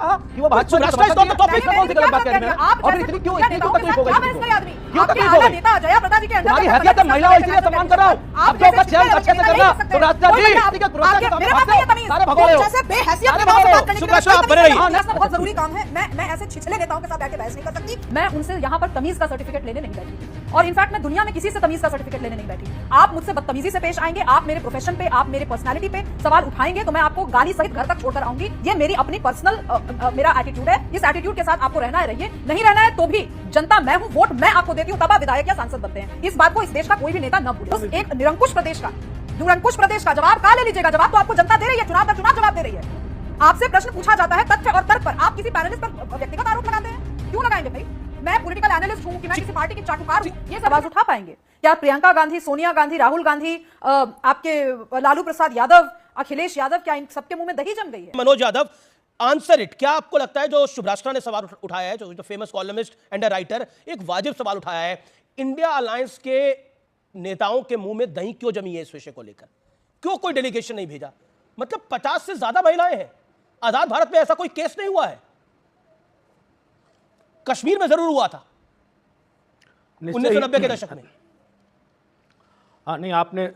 कहा कि वो भाजपा की राष्ट्रीय स्तर पर टॉपिक कौन सी गलत बात कह रही है और फिर इतनी क्यों तकलीफ हो गई, क्यों तकलीफ हो गई? तुम्हारी हैसियत है महिला हो इसलिए सम्मान कर रहा हूं। अब जो का चयन अच्छे से करना तो राष्ट्र जी व्यक्तिगत पुरस्कार के सामने सारे भगोड़े हो, जैसे बेहैसियत सारे के बात भगोड़े करने के सुब्रत लिए साहब बने रहिए। बहुत जरूरी काम है। मैं ऐसे छिछले नेताओं के साथ बैठ के बहस नहीं कर सकती। मैं उनसे यहाँ पर तमीज का सर्टिफिकेट लेने नहीं बैठी और इनफैक्ट मैं दुनिया में किसी से तमीज का सर्टिफिकेट लेने नहीं बैठी। आप मुझसे बदतमीजी से पेश आएंगे, आप मेरे प्रोफेशन पे, आप मेरे पर्सनालिटी पे सवाल उठाएंगे तो मैं आपको गाली सहित घर तक छोड़कर आऊंगी। ये मेरी अपनी पर्सनल मेरा एटीट्यूड है। इस एटीट्यूड के साथ आपको रहना है रहिए, नहीं रहना है तो भी जनता मैं हूं, वोट मैं आपको देती हूं, तब आप विधायक या सांसद बनते हैं। इस बात को इस देश का कोई भी नेता न भूले। उस एक निरंकुश प्रदेश का जवाब का ले लीजिएगा। जवाब तो आपको जनता दे रही है, चुनाव का चुनाव जवाब दे रही है। आपसे प्रश्न पूछा जाता है तथ्य और तर्क पर, आप किसी पैनलिस्ट पर व्यक्तिगत आरोप लगाते हैं। क्यों लगाएंगे भाई? मैं पॉलिटिकल एनालिस्ट हूं कि मैं किसी पार्टी की चाटुकार हूं, ये आवाज उठा पाएंगे क्या? प्रियंका गांधी, सोनिया गांधी, राहुल गांधी, आपके लालू प्रसाद यादव, अखिलेश यादव, क्या इन सबके मुंह में दही जम गई है? Manoj Yadav, answer it. क्या आपको लगता है जो शुभ्राष्ट्रा ने सवाल उठाया है, जो फेमस कॉलमिस्ट एंड राइटर, एक वाजिब सवाल उठाया है, इंडिया अलायंस के नेताओं के मुंह में दही क्यों जमी है इस विषय को लेकर? क्यों कोई डेलीगेशन नहीं भेजा? मतलब 50 से ज्यादा महिलाएं हैं। आजाद भारत में ऐसा कोई केस नहीं हुआ है। कश्मीर में जरूर हुआ था 1990 के दशक में। हाँ नहीं, आपने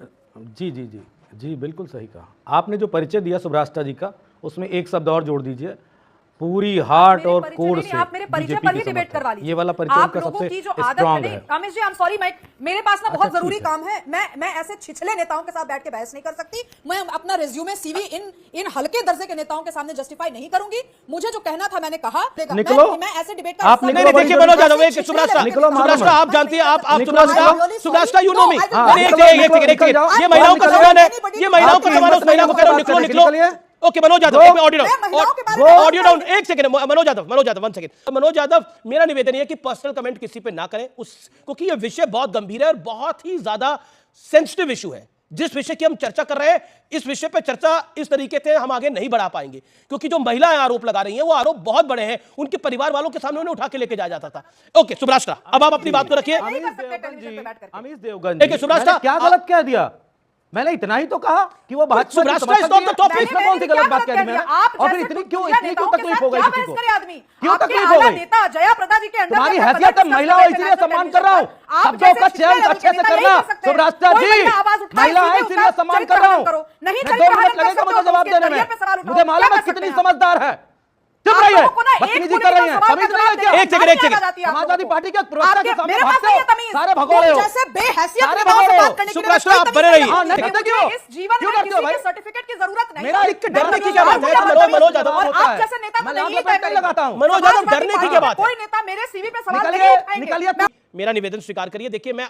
जी बिल्कुल सही कहा। आपने जो परिचय दिया सुब्राष्ट्रा जी का, उसमें एक शब्द और जोड़ दीजिए, पूरी हार्ट और कोर से आप मेरे परिचय पर ही डिबेट करवा लीजिए। ये वाला परिचय उनका सबसे स्ट्रांग है। कामेश जी, आई एम सॉरी, मेरे पास ना बहुत जरूरी काम है। मैं ऐसे छिछले नेताओं के साथ बैठ के बहस नहीं कर सकती। मैं अपना रिज्यूमे, सीवी इन हल्के दर्जे के नेताओं के सामने जस्टिफाई नहीं करूंगी। मुझे जो कहना था मैंने कहा। निकलो, मैं ऐसे डिबेट आप का निकलो। देखिए मनोज यादव, एक सुब्राष्ट्रा आप जानती हैं, आप सुब्राष्ट्रा यू नो मी। ये महिलाओं का सवाल है, ये महिलाओं का सवाल है। उस महिला को कह रहा हूं निकलो। Okay Manoj Yadav, audio down. एक सेकंड मनोज यादव, 1 सेकंड। मनोज यादव, मेरा निवेदन है कि पर्सनल कमेंट किसी पे ना करें, क्योंकि ये विषय बहुत गंभीर है और बहुत ही ज्यादा सेंसिटिव इशू है। जिस विषय की हम चर्चा कर रहे हैं, इस विषय पे चर्चा इस तरीके से हम आगे नहीं बढ़ा पाएंगे, क्योंकि जो महिलाएं आरोप लगा रही हैं वो आरोप बहुत बड़े हैं। उनके परिवार वालों के सामने उन्हें उठा के लेके जाया जाता था। ओके सुब्राष्ट्रा, अब आप अपनी बात को रखिए। अमीश देवगन जी, सुब्राष्ट्रा क्या गलत कह दिया? मैंने इतना ही तो कहा कि वो भाजपा की सुब्राष्ट्रा इस टॉपिक में कौन सी गलत बात कह दी मैंने? और फिर इतनी क्यों तकलीफ हो गई किसी को? क्यों तकलीफ हो गई? नेता जया प्रदा जी के अंदर तुम्हारी हैसियत है महिला हो इसलिए सम्मान कर रहा हूं। शब्दों का चयन अच्छे से करना सुब्राष्ट्रा जी, महिला है इसलिए सम्मान कर रहा हूं। 2 मिनट लगेगा मुझे जवाब देने में। मुझे मालूम है कितनी समझदार है। चुप रहिए, बदतमीजी कर रही हैं, समझ रही है क्या? एक सेकंड। समाजवादी पार्टी के प्रवक्ता के सामने मेरे पास भागते हो, तमीज। सारे भगोड़े हो, जैसे बेहैसियत सारे नेताओं से भगोड़े बात हो। करने के लिए सुब्राष्ट्रा आप बने रहिए। हाँ, नहीं करते क्यों? इस जीवन क्यों में करते हो किसी भाई? के सर्टिफिकेट की जरूरत नहीं। मेरा एक डरने की क्या बात है? मनोज यादव, और आप जैसे नेता मैं को नहीं लाभ तय लगाता हूं। मनोज यादव, डरने की क्या बात है? कोई नेता मेरे सीवी पे सवाल नहीं निकलिए, उठाएंगे। निकलिए। मेरा निवेदन स्वीकार करिए। देखिए, मैं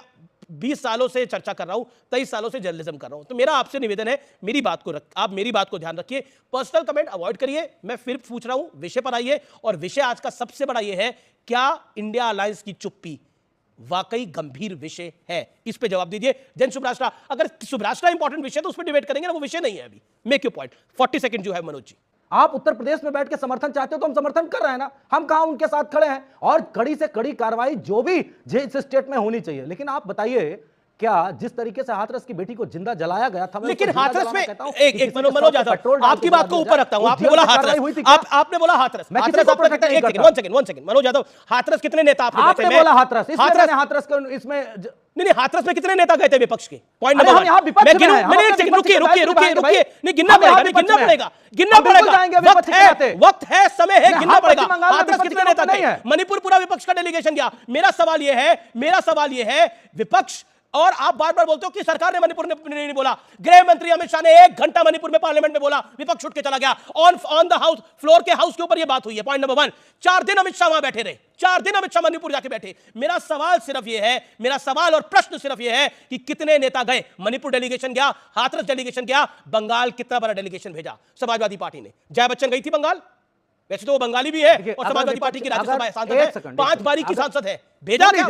20 सालों से चर्चा कर रहा हूं, 23 सालों से जर्नलिज्म कर रहा हूं, तो मेरा आपसे निवेदन है, आप मेरी बात को ध्यान रखिए, पर्सनल कमेंट अवॉइड करिए। मैं फिर पूछ रहा हूं, विषय पर आइए। और विषय आज का सबसे बड़ा यह है, क्या इंडिया अलायंस की चुप्पी वाकई गंभीर विषय है? इस पे जवाब दीजिए। जन सुब्राष्ट्रा, अगर सुब्राष्ट्रा इंपॉर्टेंट विषय तो उस पर डिबेट करेंगे ना, वो विषय नहीं है अभी। Make your point. 40 सेकंड जो है मनोज जी। आप उत्तर प्रदेश में बैठ के समर्थन चाहते हो तो हम समर्थन कर रहे हैं ना, हम कहां उनके साथ खड़े हैं। और कड़ी से कड़ी कार्रवाई जो भी जिस स्टेट में होनी चाहिए। लेकिन आप बताइए, क्या जिस तरीके से हाथरस की बेटी को जिंदा जलाया गया था, लेकिन हाथरस में एक मनोज यादव, आपकी बात को ऊपर रखता हूं। आपने बोला हाथरस, आपने बोला हाथरस, वन सेकंड मनोज यादव, हाथरस कितने नेता आपने बोला? हाथरस इसमें नहीं, हाथरस में कितने नेता गए थे विपक्ष के? पॉइंट अरे हम यहाँ विपक्ष में हैं। मैंने एक सेकंड रुकिए, नहीं गिनना पड़ेगा, वक्त है, समय है, गिनना पड़ेगा। हाथरस कितने नेता गए? मणिपुर पूरा विपक्ष का डेलीगेशन गया। मेरा सवाल यह है विपक्ष, और आप बार बार बोलते हो कि सरकार ने मणिपुर ने नहीं बोला। गृह मंत्री अमित शाह ने 1 घंटा मणिपुर में पार्लियामेंट में बोला, विपक्ष उठ के चला गया। ऑन द हाउस फ्लोर के हाउस के ऊपर यह बात हुई है। पॉइंट नंबर 1, 4 दिन अमित शाह वहां बैठे रहे, 4 दिन अमित शाह मणिपुर जाके बैठे। मेरा सवाल और प्रश्न सिर्फ यह है कि कितने नेता गए? मणिपुर डेलीगेशन गया, हाथरस डेलीगेशन गया, बंगाल कितना बड़ा डेलीगेशन भेजा समाजवादी पार्टी ने? जया बच्चन गई थी बंगाल, वैसे तो वो बंगाली भी है और समाजवादी पार्टी की राज्यसभा सांसद है, 5 बारी की सांसद है। भेजा क्या?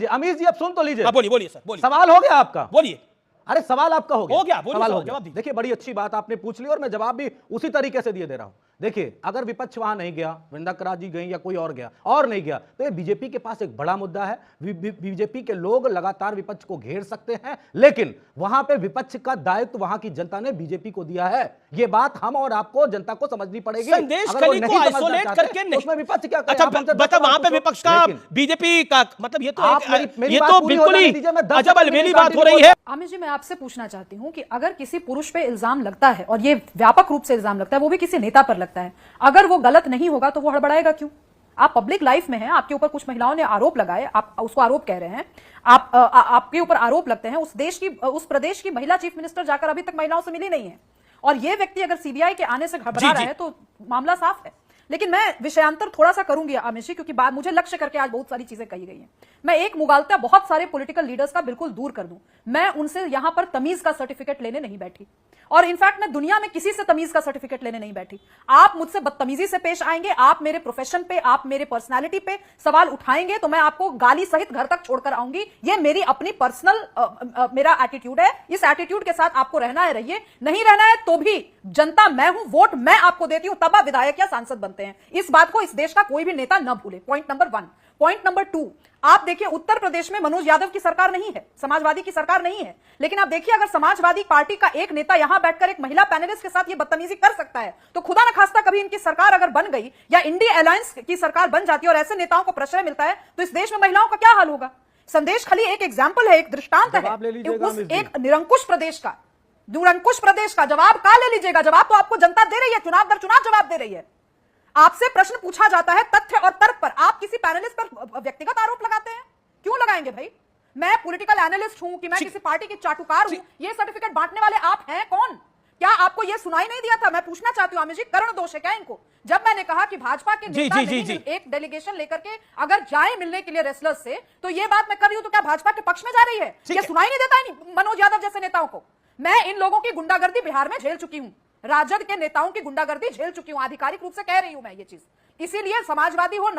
अमीश जी, अब सुन तो लीजिए। बोलिए सर, बोलिए। सवाल हो गया आपका? बोलिए। अरे सवाल आपका हो गया, बोलिए, सवाल हो जवाब गया। दीजिए। देखिए बड़ी अच्छी बात आपने पूछ ली और मैं जवाब भी उसी तरीके से दिए दे रहा हूं। देखिए अगर विपक्ष वहां नहीं गया, वृंदा करार जी गई या कोई और गया और नहीं गया, तो ये बीजेपी के पास एक बड़ा मुद्दा है। बीजेपी के लोग लगातार विपक्ष को घेर सकते हैं, लेकिन वहां पे विपक्ष का दायित्व वहां की जनता ने बीजेपी को दिया है। ये बात हम और आपको जनता को समझनी पड़ेगी। संदेश अगर वो खली को नहीं समझना आइसोलेट चाहते, करके तो नहीं। उसमें विपक्ष क्या करे? अच्छा आप हमसे बता, वहां पे पूछो। विपक्ष का लेकिन बीजेपी का मतलब ये तो आप मेरी बात ये तो पूरी बिल्कुल होने ही दीजिए, मैं 10 अजब सेकंड अलबेली मेरी बात बात हो रही है। आमिर जी, मैं आपसे पूछना चाहती हूं कि अगर किसी पुरुष पे इल्जाम लगता है और ये व्यापक रूप से इल्जाम लगता है, वो भी किसी नेता पर लगता है, अगर वो गलत नहीं होगा तो वो हड़बड़ाएगा क्यों? आप पब्लिक लाइफ में हैं, आपके ऊपर कुछ महिलाओं ने आरोप लगाए, आप उसको आरोप कह रहे हैं, आपके ऊपर आरोप लगते हैं। उस प्रदेश की महिला चीफ मिनिस्टर जाकर अभी तक महिलाओं से मिली नहीं है, और ये व्यक्ति अगर सीबीआई के आने से घबरा रहा है तो मामला साफ है। लेकिन मैं विषयांतर थोड़ा सा करूंगी आमिर जी, क्योंकि बात मुझे लक्ष्य करके आज बहुत सारी चीजें कही गई हैं। मैं एक मुगालता बहुत सारे पॉलिटिकल लीडर्स का बिल्कुल दूर कर दूं। मैं उनसे यहां पर तमीज का सर्टिफिकेट लेने नहीं बैठी, और इनफैक्ट मैं दुनिया में किसी से तमीज का सर्टिफिकेट लेने नहीं बैठी। आप मुझसे बदतमीजी से पेश आएंगे, आप मेरे प्रोफेशन पे, आप मेरे पर्सनालिटी पे सवाल उठाएंगे, तो मैं आपको गाली सहित घर तक छोड़कर आऊंगी। ये मेरी अपनी पर्सनल मेरा एटीट्यूड है। इस एटीट्यूड के साथ आपको रहना है, रहिए। नहीं रहना है तो भी जनता मैं हूं, वोट मैं आपको देती हूं, तब आप विधायक या सांसद बनते हैं। इस बात को इस देश का कोई भी नेता न भूले। Point number 1। पॉइंट नंबर 2, आप देखिए उत्तर प्रदेश में मनोज यादव की सरकार नहीं है, समाजवादी की सरकार नहीं है, लेकिन आप देखिए अगर समाजवादी पार्टी का एक नेता यहां बैठकर एक महिला पैनलिस्ट के साथ ये बदतमीजी कर सकता है, तो खुदा न खास्ता कभी इनकी सरकार अगर बन गई या इंडिया अलायंस की सरकार बन जाती है और ऐसे नेताओं को प्रश्रय मिलता है, तो इस देश में महिलाओं का क्या हाल होगा? संदेश खली एक एग्जाम्पल है, एक दृष्टांत है उस एक निरंकुश प्रदेश का। जवाब का ले लीजिएगा, जवाब तो आपको जनता दे रही है, चुनाव दर चुनाव जवाब दे रही है। आपसे प्रश्न पूछा जाता है तथ्य और तर्क पर, आप किसी पैनलिस्ट पर व्यक्तिगत आरोप लगाते हैं। क्यों लगाएंगे भाई? मैं पॉलिटिकल एनालिस्ट हूं कि मैं किसी पार्टी की चाटुकार हूं, ये सर्टिफिकेट बांटने वाले आप हैं कौन? क्या आपको यह सुनाई नहीं दिया था? मैं पूछना चाहती हूं आमिर जी, कर्ण दोष है क्या इनको? जब मैंने कहा कि भाजपा के नेता एक डेलीगेशन लेकर के अगर जाए मिलने के लिए रेसलर्स से, तो यह बात मैं कर रही हूं, तो क्या भाजपा के पक्ष में जा रही है? यह सुनाई नहीं देता है मनोज यादव जैसे नेताओं को? मैं इन लोगों की गुंडागर्दी बिहार में झेल चुकी हूं, राजद के नेताओं की गुंडागर्दी झेल चुकी हूं, आधिकारिक रूप से कह रही हूं मैं ये चीज। इसीलिए समाजवादी हो